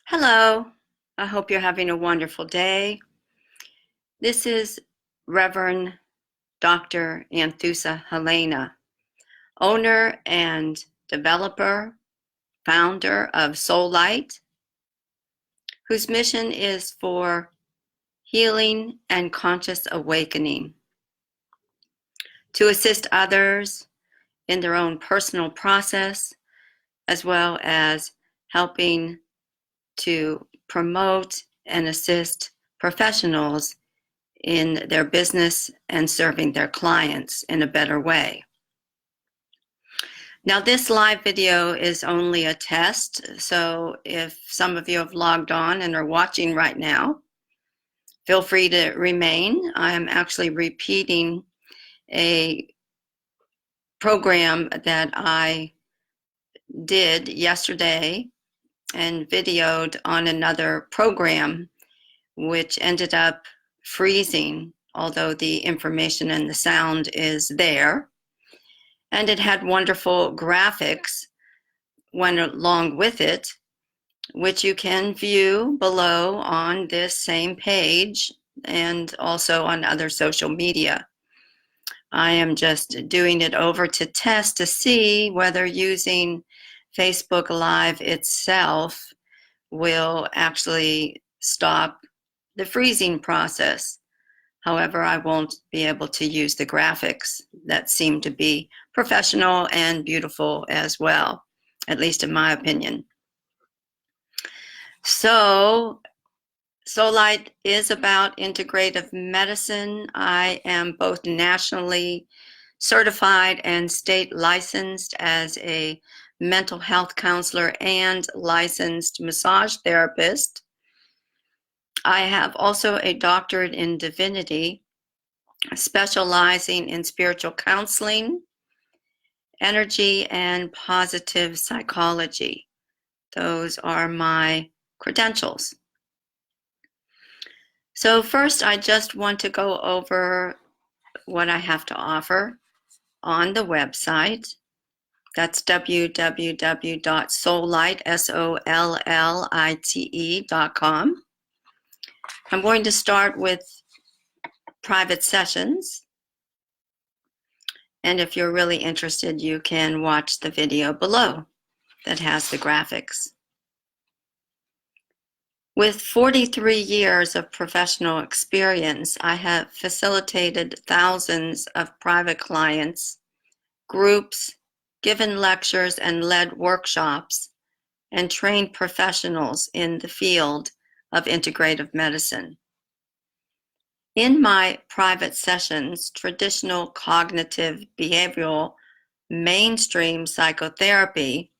Hello, I hope you're having a wonderful day. This is Reverend Dr. Anthusa Helena, owner and developer, founder of Sollite, whose mission is for healing and conscious awakening, to assist others in their own personal process, as well as helping to promote and assist professionals in their business and serving their clients in a better way. Now, this live video is only a test, so if some of you have logged on and are watching right now, feel free to remain. I am actually repeating a program that I did yesterday and videoed on another program, which ended up freezing, although the information and the sound is there. And it had wonderful graphics went along with it, which you can view below on this same page and also on other social media. I am just doing it over to test to see whether using Facebook Live itself will actually stop the freezing process. However, I won't be able to use the graphics that seem to be professional and beautiful as well, at least in my opinion. So, Sollite is about integrative medicine. I am both nationally certified and state licensed as a mental health counselor and licensed massage therapist. I have also a doctorate in divinity, specializing in spiritual counseling, energy, and positive psychology. Those are my credentials. So first, I just want to go over what I have to offer on the website. That's www.sollite.com. I'm going to start with private sessions. And if you're really interested, you can watch the video below that has the graphics. With 43 years of professional experience, I have facilitated thousands of private clients, groups, given lectures and led workshops, and trained professionals in the field of integrative medicine. In my private sessions, traditional cognitive behavioral mainstream psychotherapy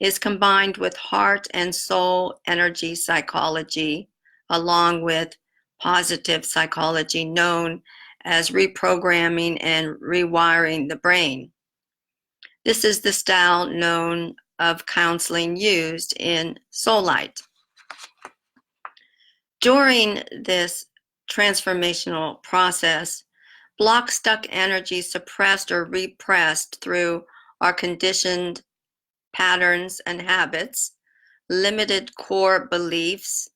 is combined with heart and soul energy psychology, along with positive psychology known as reprogramming and rewiring the brain. This is the style known of counseling used in Sollite. During this transformational process, block stuck energy suppressed or repressed through our conditioned patterns and habits, limited core beliefs,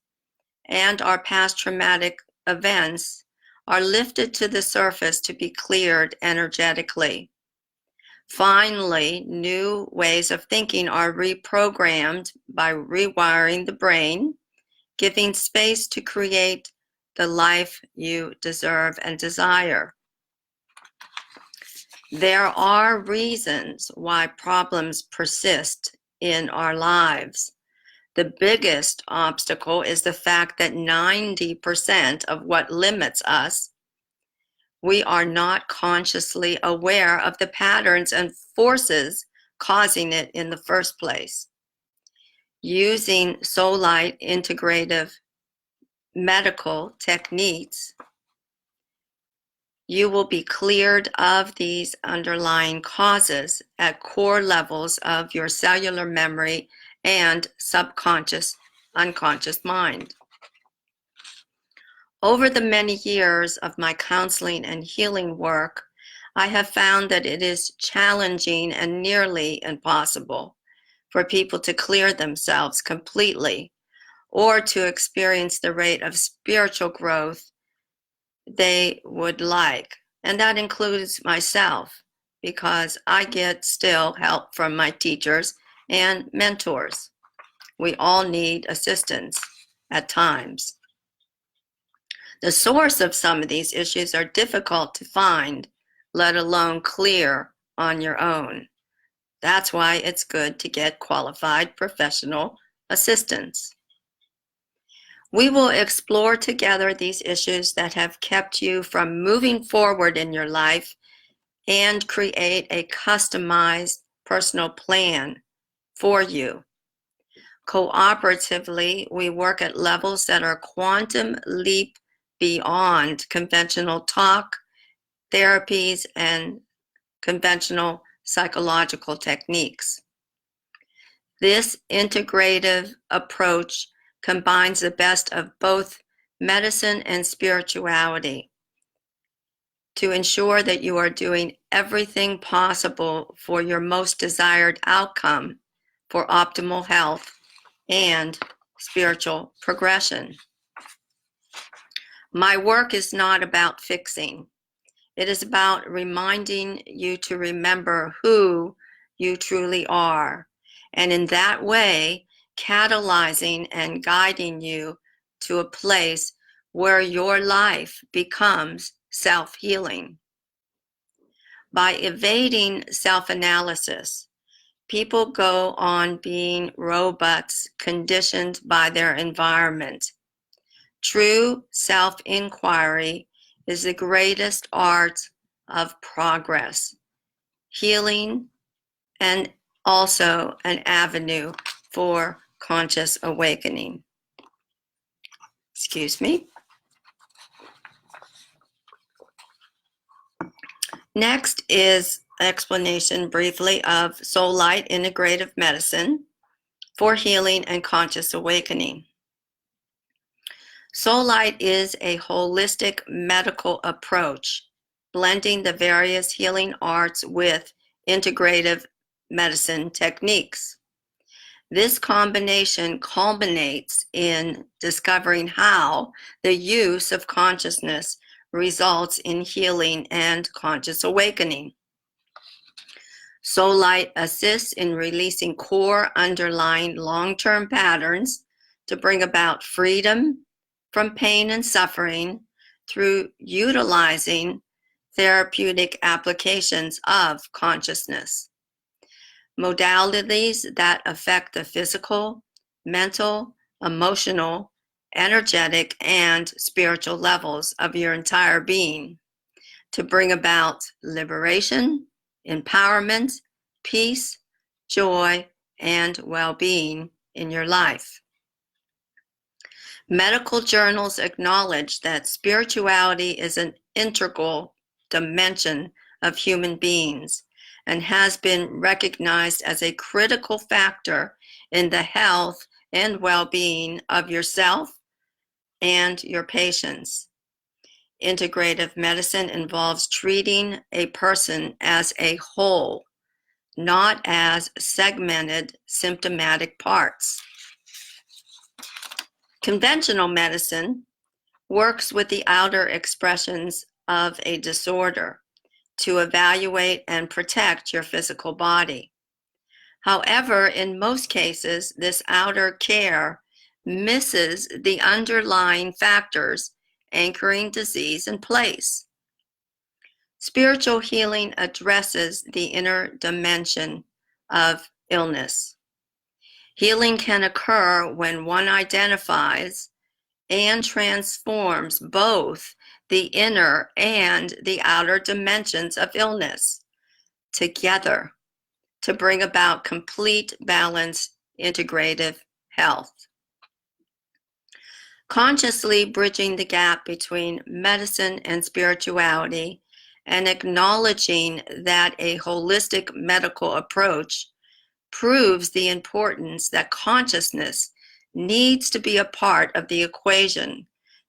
and our past traumatic events are lifted to the surface to be cleared energetically. Finally, new ways of thinking are reprogrammed by rewiring the brain, giving space to create the life you deserve and desire. There are reasons why problems persist in our lives. The biggest obstacle is the fact that 90% of what limits us, we are not consciously aware of the patterns and forces causing it in the first place. Using Sollite Integrative medical techniques, you will be cleared of these underlying causes at core levels of your cellular memory and subconscious, unconscious mind. Over the many years of my counseling and healing work, I have found that it is challenging and nearly impossible for people to clear themselves completely or to experience the rate of spiritual growth they would like. And that includes myself, because I get still help from my teachers and mentors. We all need assistance at times. The source of some of these issues are difficult to find, let alone clear on your own. That's why it's good to get qualified professional assistance. We will explore together these issues that have kept you from moving forward in your life and create a customized personal plan for you. Cooperatively, we work at levels that are quantum leap beyond conventional talk, therapies, and conventional psychological techniques. This integrative approach combines the best of both medicine and spirituality to ensure that you are doing everything possible for your most desired outcome for optimal health and spiritual progression. My work is not about fixing. It is about reminding you to remember who you truly are, and in that way, catalyzing and guiding you to a place where your life becomes self-healing. By evading self-analysis, people go on being robots conditioned by their environment. True self-inquiry is the greatest art of progress, healing, and also an avenue for conscious awakening. Excuse me. Next is explanation briefly of Sollite Integrative Medicine for healing and conscious awakening. Sollite is a holistic medical approach, blending the various healing arts with integrative medicine techniques. This combination culminates in discovering how the use of consciousness results in healing and conscious awakening. Sollite assists in releasing core underlying long-term patterns to bring about freedom from pain and suffering through utilizing therapeutic applications of consciousness. Modalities that affect the physical, mental, emotional, energetic, and spiritual levels of your entire being to bring about liberation, empowerment, peace, joy, and well-being in your life. Medical journals acknowledge that spirituality is an integral dimension of human beings and has been recognized as a critical factor in the health and well-being of yourself and your patients. Integrative medicine involves treating a person as a whole, not as segmented symptomatic parts. Conventional medicine works with the outer expressions of a disorder to evaluate and protect your physical body. However, in most cases, this outer care misses the underlying factors anchoring disease in place. Spiritual healing addresses the inner dimension of illness. Healing can occur when one identifies and transforms both the inner and the outer dimensions of illness together to bring about complete, balanced, integrative health. Consciously bridging the gap between medicine and spirituality and acknowledging that a holistic medical approach proves the importance that consciousness needs to be a part of the equation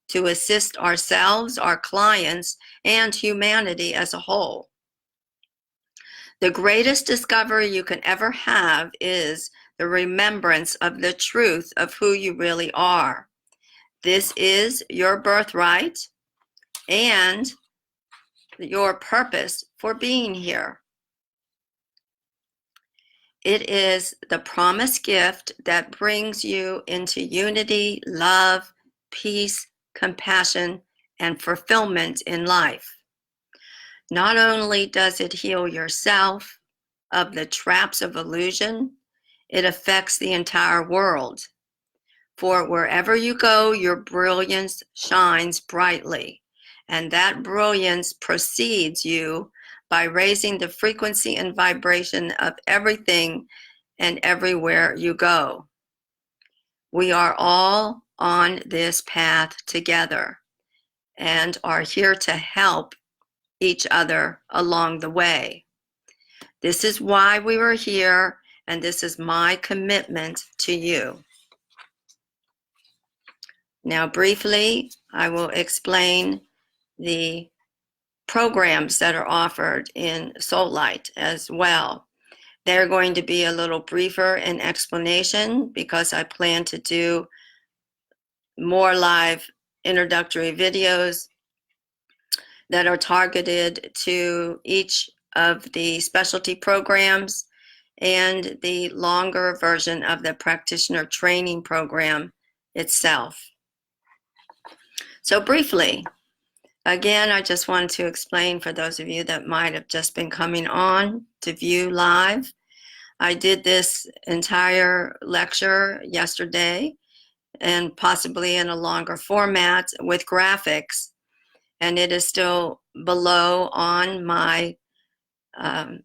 to assist ourselves, our clients, and humanity as a whole. The greatest discovery you can ever have is the remembrance of the truth of who you really are. This is your birthright and your purpose for being here. It is the promised gift that brings you into unity, love, peace, compassion, and fulfillment in life. Not only does it heal yourself of the traps of illusion, it affects the entire world. For wherever you go, your brilliance shines brightly, and that brilliance precedes you by raising the frequency and vibration of everything and everywhere you go. We are all on this path together and are here to help each other along the way. This is why we were here, and this is my commitment to you. Now, briefly, I will explain the programs that are offered in Sollite as well. They're going to be a little briefer in explanation because I plan to do more live introductory videos that are targeted to each of the specialty programs and the longer version of the practitioner training program itself. So briefly, again, I just wanted to explain for those of you that might have just been coming on to view live. I did this entire lecture yesterday and possibly in a longer format with graphics, and it is still below on my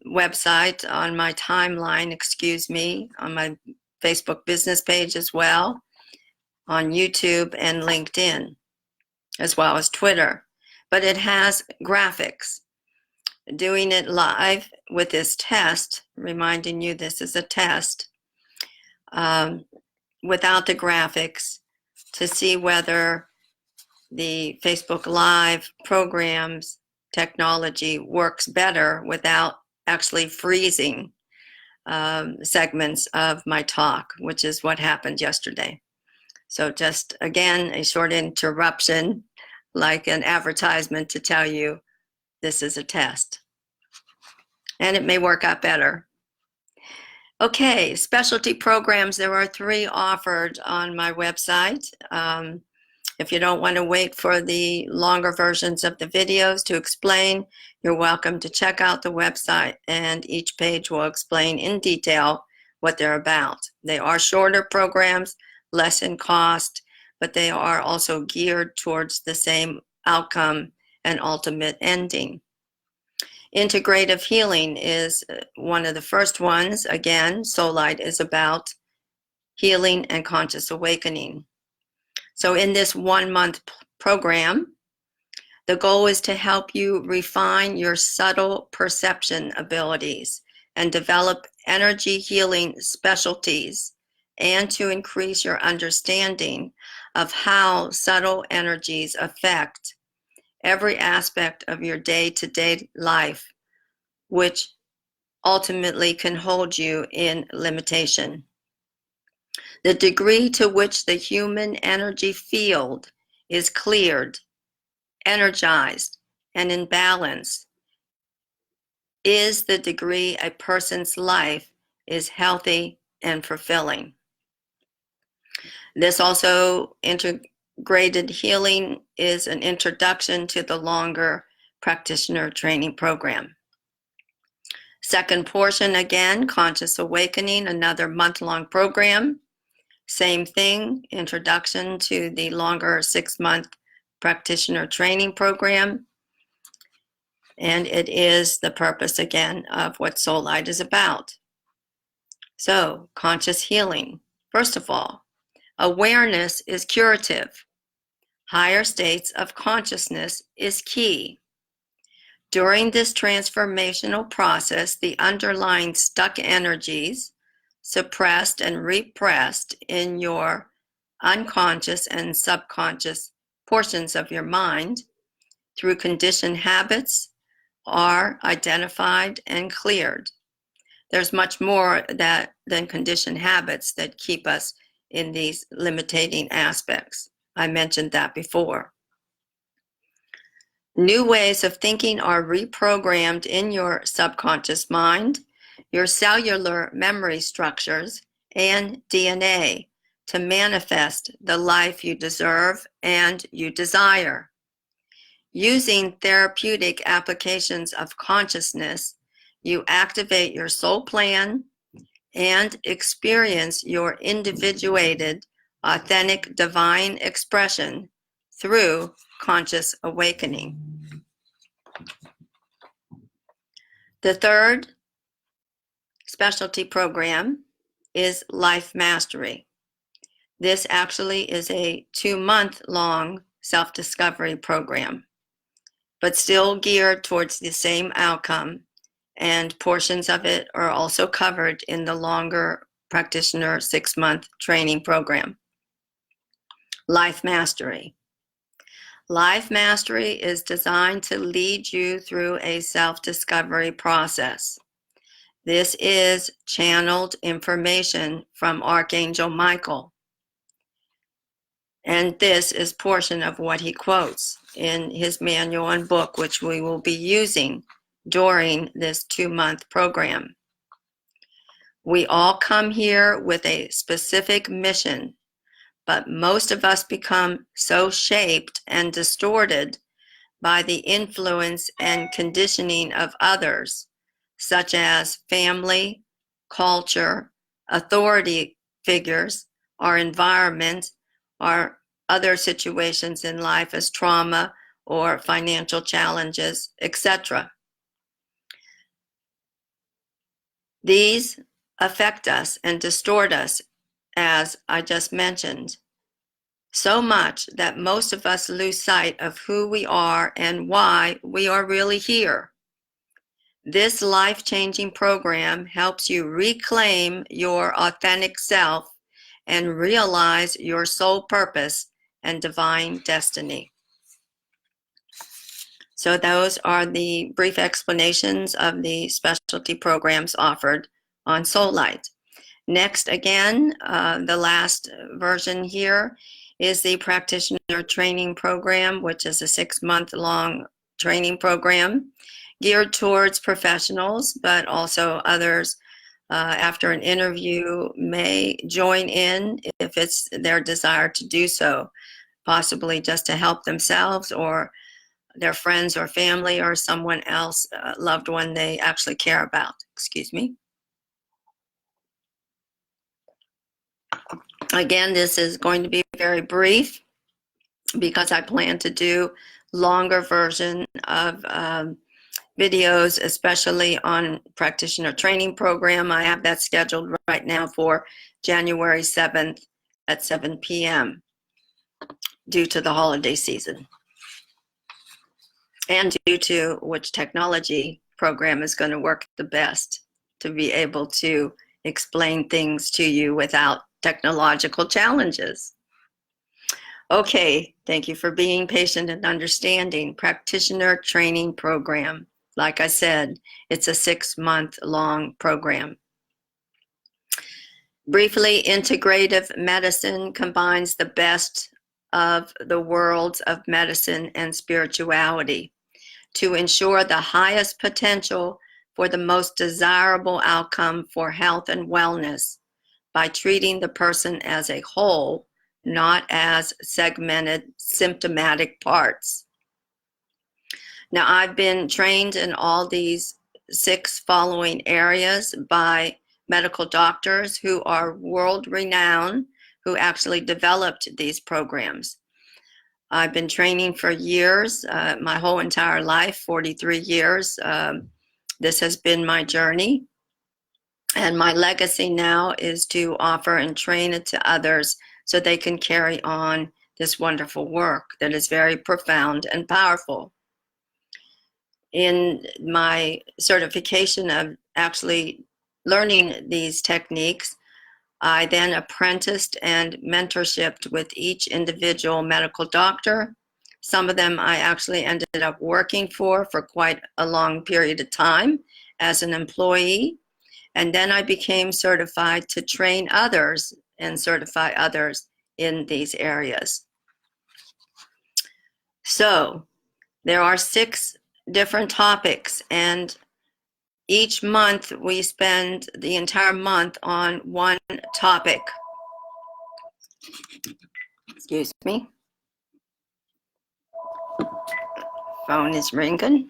website, on my timeline, on my Facebook business page as well, on YouTube and LinkedIn, as well as Twitter. But it has graphics. Doing it live with this test, reminding you this is a test, without the graphics, to see whether the Facebook Live programs technology works better without actually freezing segments of my talk, which is what happened yesterday. So just, again, a short interruption, like an advertisement to tell you this is a test. And it may work out better. Okay, specialty programs. There are 3 offered on my website. If you don't want to wait for the longer versions of the videos to explain, you're welcome to check out the website, and each page will explain in detail what they're about. They are shorter programs, less in cost, but they are also geared towards the same outcome and ultimate ending. Integrative healing is one of the first ones. Again, Sollite is about healing and conscious awakening. So in this 1-month program, the goal is to help you refine your subtle perception abilities and develop energy healing specialties, and to increase your understanding of how subtle energies affect every aspect of your day-to-day life, which ultimately can hold you in limitation. The degree to which the human energy field is cleared, energized, and in balance is the degree a person's life is healthy and fulfilling. This also, integrated healing, is an introduction to the longer practitioner training program. Second portion, again, conscious awakening, another month-long program. Same thing, introduction to the longer 6-month practitioner training program. And it is the purpose, again, of what Sollite is about. So, conscious healing. First of all, awareness is curative. Higher states of consciousness is key. During this transformational process, the underlying stuck energies, suppressed and repressed in your unconscious and subconscious portions of your mind, through conditioned habits, are identified and cleared. There's much more that than conditioned habits that keep us in these limiting aspects. I mentioned that before. New ways of thinking are reprogrammed in your subconscious mind, your cellular memory structures, and DNA to manifest the life you deserve and you desire. Using therapeutic applications of consciousness, you activate your soul plan and experience your individuated, authentic divine expression through conscious awakening. The third specialty program is Life Mastery. This actually is a 2-month-long self-discovery program, but still geared towards the same outcome, and portions of it are also covered in the longer practitioner 6-month training program. Life Mastery. Life Mastery is designed to lead you through a self-discovery process. This is channeled information from Archangel Michael. And this is portion of what he quotes in his manual and book, which we will be using during this 2-month program. We all come here with a specific mission, but most of us become so shaped and distorted by the influence and conditioning of others, such as family, culture, authority figures, our environment, or other situations in life as trauma or financial challenges, etc. These affect us and distort us, as I just mentioned, so much that most of us lose sight of who we are and why we are really here. This life-changing program helps you reclaim your authentic self and realize your soul purpose and divine destiny. So those are the brief explanations of the specialty programs offered on Sollite. Next, again, the last version here is the practitioner training program, which is a 6-month-long training program geared towards professionals, but also others after an interview may join in if it's their desire to do so, possibly just to help themselves or their friends or family or someone else, loved one they actually care about. Excuse me. Again, this is going to be very brief because I plan to do longer version of videos, especially on practitioner training program. I have that scheduled right now for January 7th at 7 p.m. due to the holiday season and due to which technology program is going to work the best to be able to explain things to you without technological challenges. Okay, thank you for being patient and understanding. Practitioner training program. Like I said, it's a 6-month-long program. Briefly, integrative medicine combines the best of the worlds of medicine and spirituality to ensure the highest potential for the most desirable outcome for health and wellness by treating the person as a whole, not as segmented symptomatic parts. Now, I've been trained in all these 6 following areas by medical doctors who are world-renowned, who actually developed these programs. I've been training for years, my whole entire life, 43 years. This has been my journey. And my legacy now is to offer and train it to others so they can carry on this wonderful work that is very profound and powerful. In my certification of actually learning these techniques, I then apprenticed and mentorshiped with each individual medical doctor. Some of them I actually ended up working for quite a long period of time as an employee. And then I became certified to train others and certify others in these areas. So there are 6 different topics, and each month we spend the entire month on one topic. Excuse me. Phone is ringing.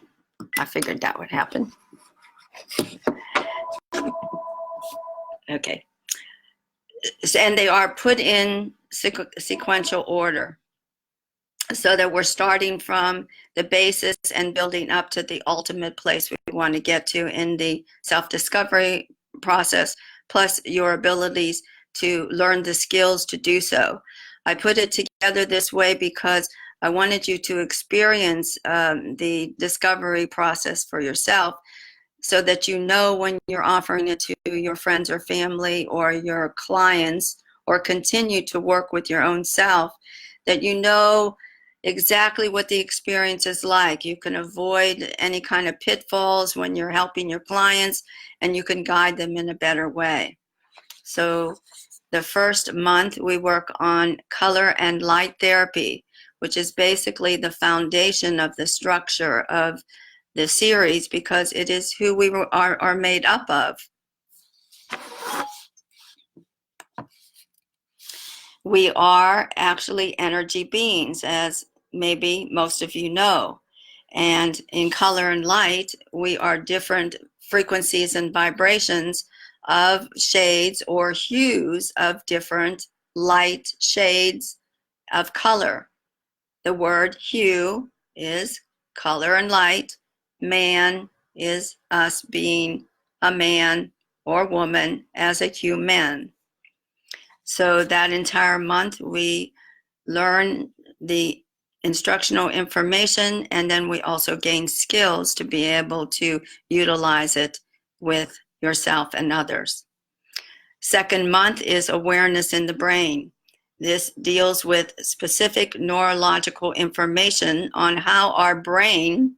I figured that would happen. Okay. And they are put in sequential order, so that we're starting from the basis and building up to the ultimate place we want to get to in the self-discovery process, plus your abilities to learn the skills to do so. I put it together this way because I wanted you to experience the discovery process for yourself, so that you know when you're offering it to your friends or family or your clients, or continue to work with your own self, that you know exactly what the experience is like. You can avoid any kind of pitfalls when you're helping your clients, and you can guide them in a better way. So the first month we work on color and light therapy, which is basically the foundation of the structure of the series, because it is who we are made up of. We are actually energy beings, as maybe most of you know. And in color and light, we are different frequencies and vibrations of shades or hues of different light shades of color. The word hue is color and light. Man is us being a man or woman as a human. So that entire month we learn the instructional information, and then we also gain skills to be able to utilize it with yourself and others. Second month is awareness in the brain. This deals with specific neurological information on how our brain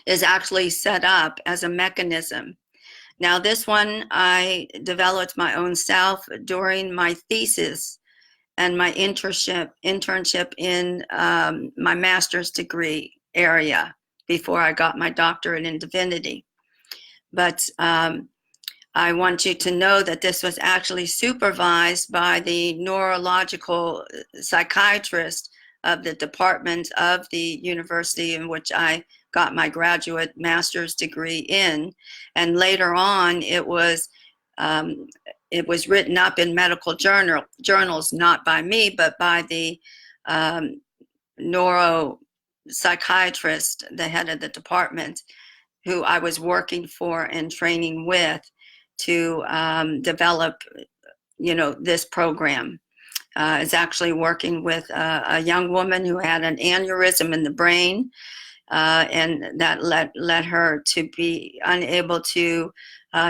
is actually set up as a mechanism. Now, this one I developed my own self during my thesis and my internship in my master's degree area before I got my doctorate in divinity. But I want you to know that this was actually supervised by the neurological psychiatrist of the department of the university in which I got my graduate master's degree in. And later on, it was written up in medical journals, not by me, but by the neuropsychiatrist, the head of the department, who I was working for and training with to develop, this program. Is actually working with a young woman who had an aneurysm in the brain, and that led her to be unable to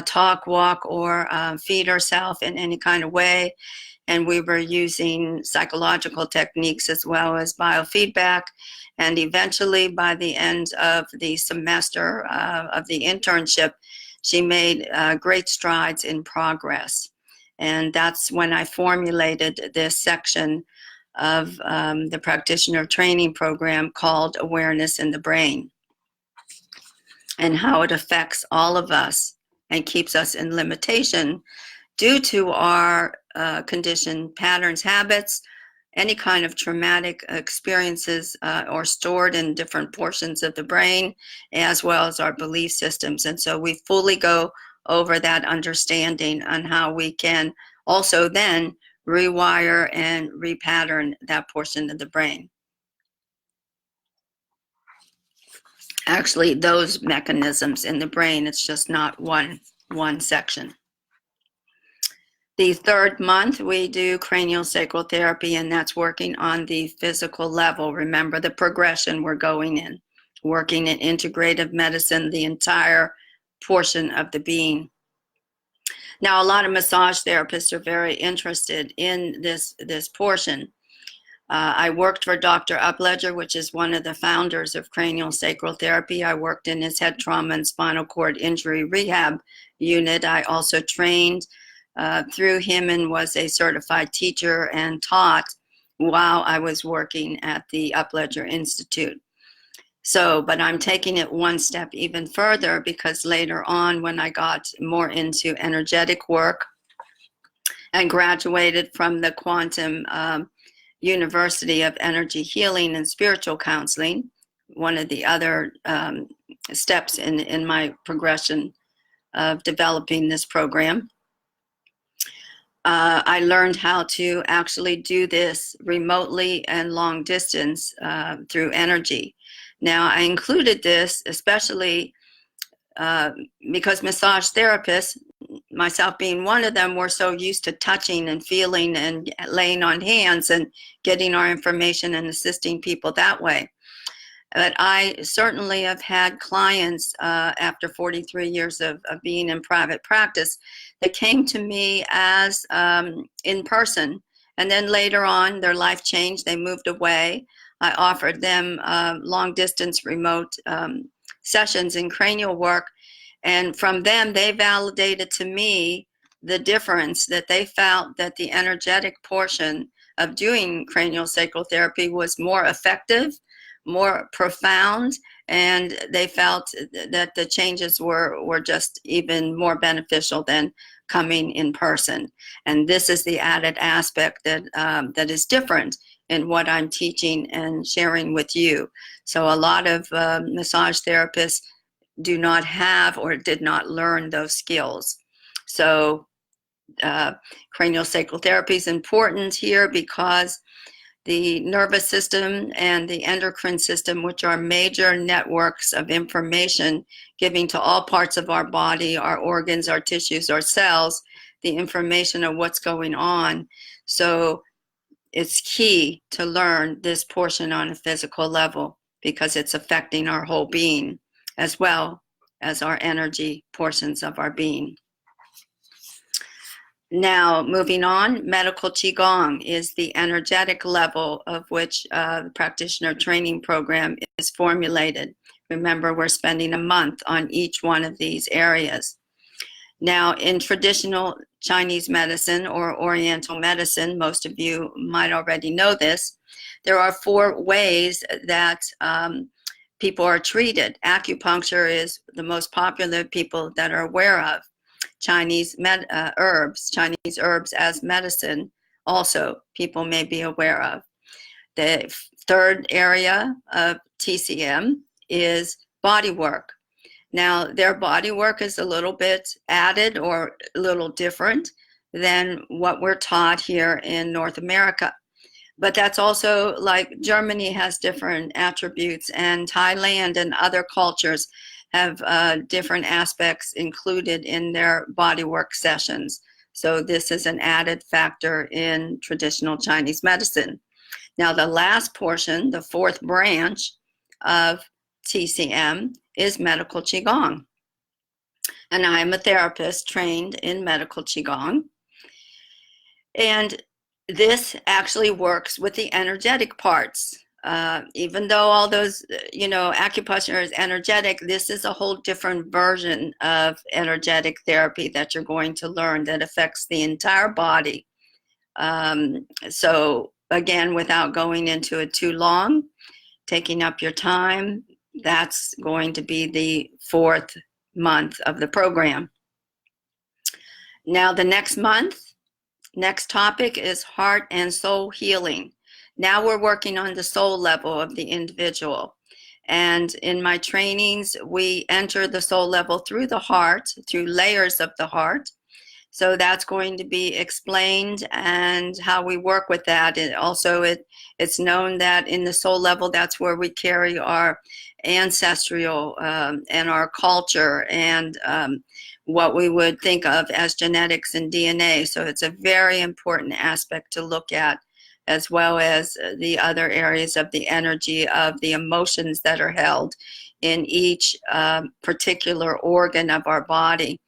talk, walk, or feed herself in any kind of way. And we were using psychological techniques as well as biofeedback. And eventually, by the end of the semester of the internship, she made great strides in progress. And that's when I formulated this section of the practitioner training program called Awareness in the Brain, and how it affects all of us and keeps us in limitation due to our conditioned patterns, habits, any kind of traumatic experiences or stored in different portions of the brain, as well as our belief systems. And so we fully go over that understanding on how we can also then rewire and repattern that portion of the brain. Actually, those mechanisms in the brain, it's just not one section. The third month, we do craniosacral therapy, and that's working on the physical level. Remember the progression we're going in, working in integrative medicine, the entire portion of the being. Now, a lot of massage therapists are very interested in this portion. I worked for Dr. Upledger, which is one of the founders of cranial sacral therapy. I worked in his head trauma and spinal cord injury rehab unit. I also trained through him and was a certified teacher and taught while I was working at the Upledger Institute. So, but I'm taking it one step even further, because later on, when I got more into energetic work and graduated from the Quantum University of Energy Healing and Spiritual Counseling, one of the other steps in my progression of developing this program, I learned how to actually do this remotely and long distance through energy. Now, I included this especially because massage therapists, myself being one of them, we're so used to touching and feeling and laying on hands and getting our information and assisting people that way. But I certainly have had clients after 43 years of being in private practice that came to me as in person. And then later on, their life changed. They moved away. I offered them long distance remote sessions in cranial work. And from them, they validated to me the difference that they felt that the energetic portion of doing cranial sacral therapy was more effective, more profound, and they felt that the changes were just even more beneficial than coming in person. And this is the added aspect that that is different in what I'm teaching and sharing with you. So a lot of massage therapists do not have or did not learn those skills. So cranial sacral therapy is important here because the nervous system and the endocrine system, which are major networks of information giving to all parts of our body, our organs, our tissues, our cells, the information of what's going on. So it's key to learn this portion on a physical level because it's affecting our whole being as well as our energy portions of our being. Now, moving on, medical Qigong is the energetic level of which the practitioner training program is formulated. Remember, we're spending a month on each one of these areas. Now, in traditional Chinese medicine or Oriental medicine, most of you might already know this, there are 4 ways that people are treated. Acupuncture is the most popular people that are aware of. Chinese herbs as medicine, also people may be aware of. The third area of TCM is body work. Now, their body work is a little bit added or a little different than what we're taught here in North America. But that's also like Germany has different attributes, and Thailand and other cultures have different aspects included in their bodywork sessions. So this is an added factor in traditional Chinese medicine. Now, the last portion, the 4th branch of TCM, is medical Qigong. And I'm a therapist trained in medical Qigong. And this actually works with the energetic parts. Even though all those, acupuncture is energetic, this is a whole different version of energetic therapy that you're going to learn that affects the entire body. So again, without going into it too long, taking up your time, that's going to be the 4th month of the program. Now the next topic is heart and soul healing. Now we're working on the soul level of the individual. And in my trainings, we enter the soul level through the heart, through layers of the heart. So that's going to be explained and how we work with that. And also it's known that in the soul level, that's where we carry our ancestral and our culture and what we would think of as genetics and DNA. So it's a very important aspect to look at, as well as the other areas of the energy of the emotions that are held in each particular organ of our body.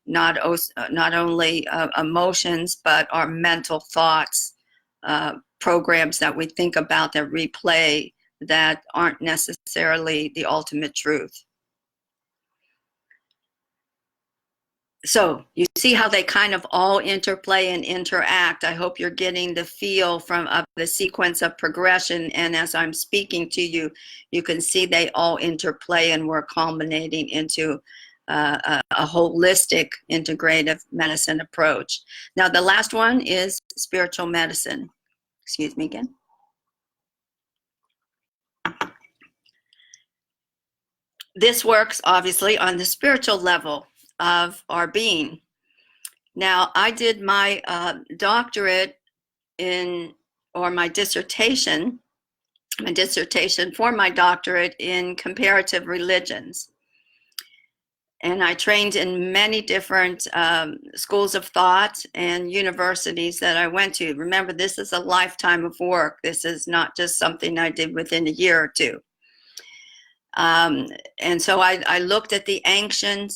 Not only emotions, but our mental thoughts programs that we think about that replay that aren't necessarily the ultimate truth. So you see how they kind of all interplay and interact. I hope you're getting the feel of the sequence of progression. And as I'm speaking to you, you can see they all interplay, and we're culminating into a holistic integrative medicine approach. Now, the last one is spiritual medicine. Excuse me again. This works obviously on the spiritual level of our being. Now, I did my doctorate or my dissertation for my doctorate in comparative religions. And I trained in many different schools of thought and universities that I went to. Remember, this is a lifetime of work. This is not just something I did within a year or two. And so I looked at the ancient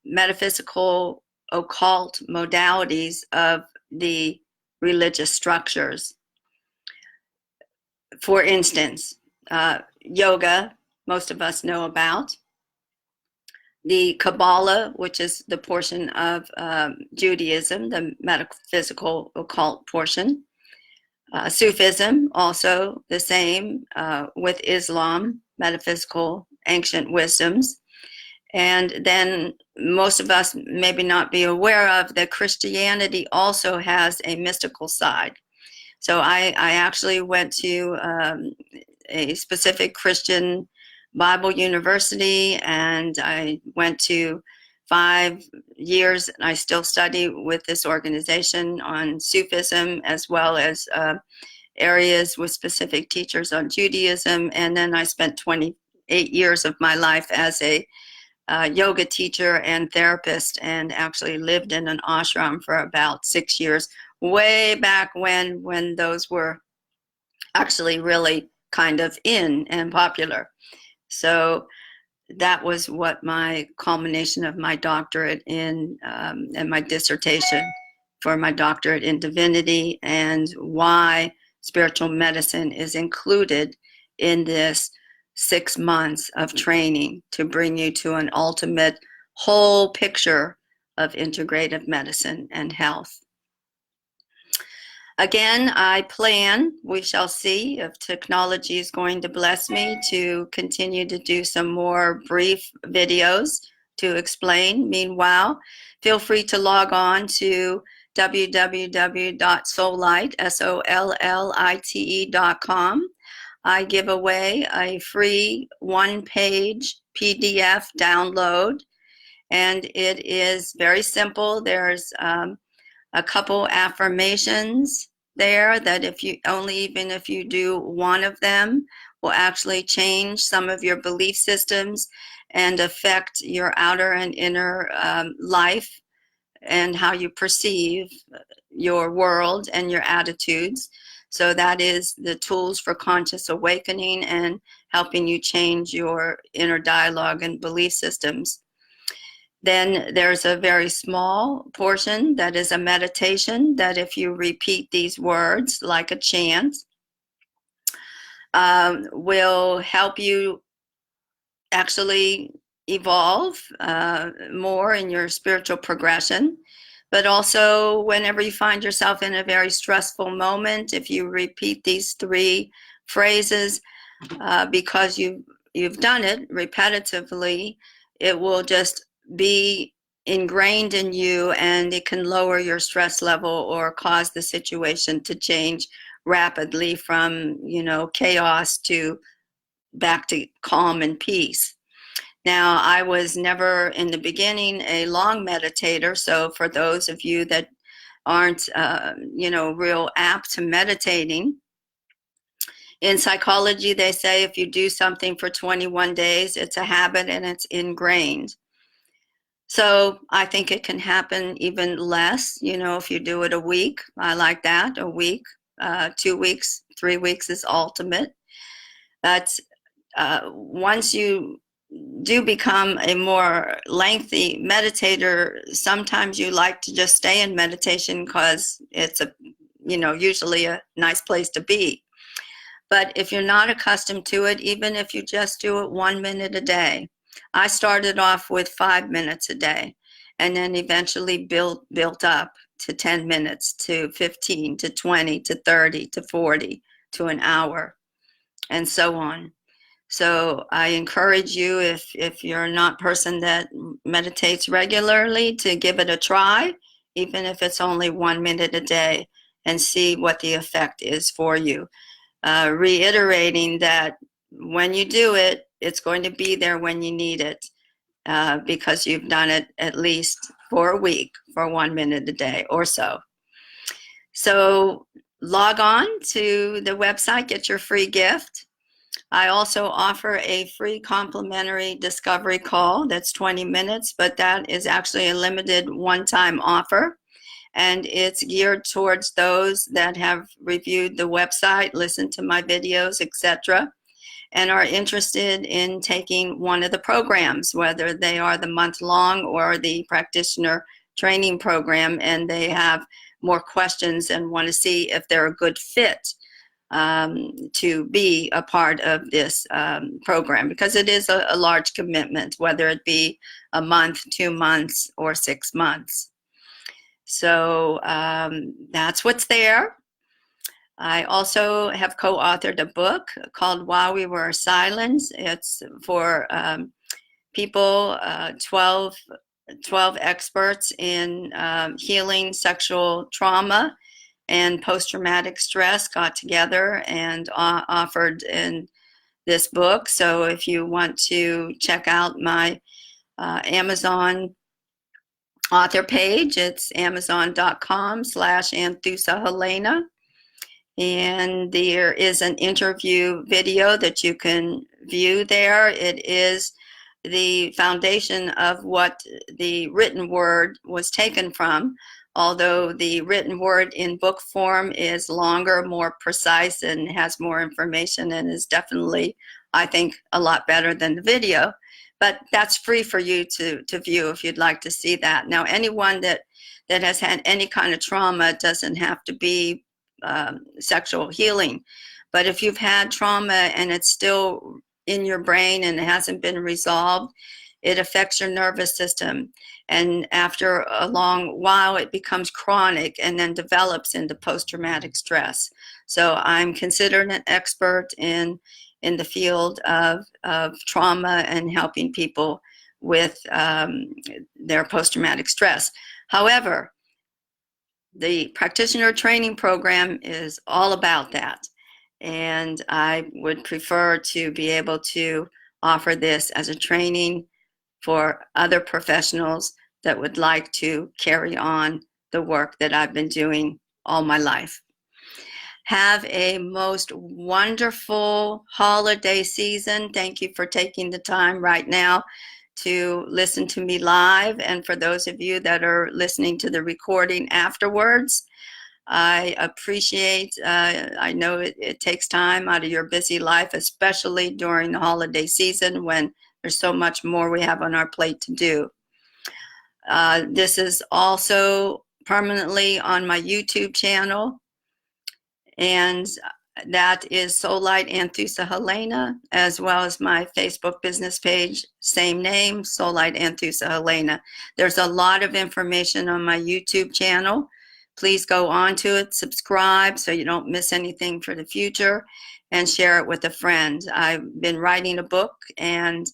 metaphysical occult modalities of the religious structures. For instance, yoga, most of us know about. The Kabbalah, which is the portion of Judaism, the metaphysical occult portion. Sufism, also the same with Islam, metaphysical ancient wisdoms. And then most of us maybe not be aware of that Christianity also has a mystical side. So I actually went to a specific Christian Bible university, and I went to 5 years, and I still study with this organization on Sufism, as well as areas with specific teachers on Judaism. And then I spent 28 years of my life as a yoga teacher and therapist, and actually lived in an ashram for about 6 years, way back when those were actually really kind of in and popular. So that was what my culmination of my doctorate in and my dissertation for my doctorate in divinity, and why spiritual medicine is included in this 6 months of training to bring you to an ultimate whole picture of integrative medicine and health. Again, we shall see if technology is going to bless me to continue to do some more brief videos to explain. Meanwhile, feel free to log on to www.sollite.com. I give away a free 1-page PDF download, and it is very simple. There's a couple affirmations there that even if you do one of them, will actually change some of your belief systems and affect your outer and inner life and how you perceive your world and your attitudes. So that is the tools for conscious awakening and helping you change your inner dialogue and belief systems. Then there's a very small portion that is a meditation that if you repeat these words like a chant, will help you actually evolve more in your spiritual progression. But also, whenever you find yourself in a very stressful moment, if you repeat these 3 phrases, because you've done it repetitively, it will just be ingrained in you, and it can lower your stress level or cause the situation to change rapidly from chaos to back to calm and peace. Now, I was never in the beginning a long meditator, so for those of you that aren't real apt to meditating, in psychology they say if you do something for 21 days, it's a habit and it's ingrained. So I think it can happen even less, if you do it a week. I like that, a week, 2 weeks, 3 weeks is ultimate. But once you do become a more lengthy meditator, sometimes you like to just stay in meditation because it's usually a nice place to be. But if you're not accustomed to it, even if you just do it 1 minute a day, I started off with 5 minutes a day, and then eventually built up to 10 minutes, to 15, to 20, to 30, to 40, to an hour, and so on. So I encourage you, if you're not a person that meditates regularly, to give it a try, even if it's only 1 minute a day, and see what the effect is for you. Reiterating that when you do it, it's going to be there when you need it, because you've done it at least for a week, for 1 minute a day or so. So log on to the website, get your free gift. I also offer a free complimentary discovery call that's 20 minutes, but that is actually a limited one-time offer. And it's geared towards those that have reviewed the website, listened to my videos, etc., and are interested in taking one of the programs, whether they are the month-long or the practitioner training program, and they have more questions and want to see if they're a good fit to be a part of this program, because it is a large commitment, whether it be a month, 2 months, or 6 months. So that's what's there. I also have co-authored a book called While We Were Silent. It's for people, 12 experts in healing sexual trauma and post-traumatic stress got together and offered in this book. So if you want to check out my Amazon author page, it's amazon.com/AnthusaHelena. And there is an interview video that you can view there. It is the foundation of what the written word was taken from, although the written word in book form is longer, more precise, and has more information, and is definitely, I think, a lot better than the video. But that's free for you to view if you'd like to see that. Now, anyone that has had any kind of trauma, it doesn't have to be sexual healing. But if you've had trauma and it's still in your brain and it hasn't been resolved, it affects your nervous system. And after a long while, it becomes chronic and then develops into post-traumatic stress. So I'm considered an expert in the field of trauma and helping people with their post-traumatic stress. However, the practitioner training program is all about that. And I would prefer to be able to offer this as a training for other professionals that would like to carry on the work that I've been doing all my life. Have a most wonderful holiday season. Thank you for taking the time right now to listen to me live. And for those of you that are listening to the recording afterwards, I appreciate, I know it takes time out of your busy life, especially during the holiday season when there's so much more we have on our plate to do. This is also permanently on my YouTube channel, and that is Sollite Integrative, as well as my Facebook business page, same name, Sollite Integrative. There's a lot of information on my YouTube channel. Please go on to it, subscribe so you don't miss anything for the future, and share it with a friend. I've been writing a book, and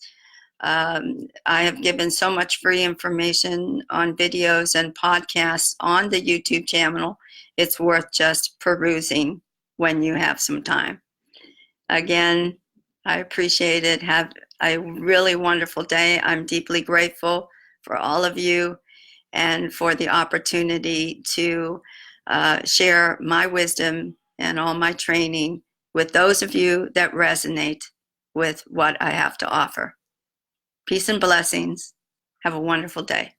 I have given so much free information on videos and podcasts on the YouTube channel. It's worth just perusing when you have some time. Again, I appreciate it. Have a really wonderful day. I'm deeply grateful for all of you and for the opportunity to share my wisdom and all my training with those of you that resonate with what I have to offer. Peace and blessings. Have a wonderful day.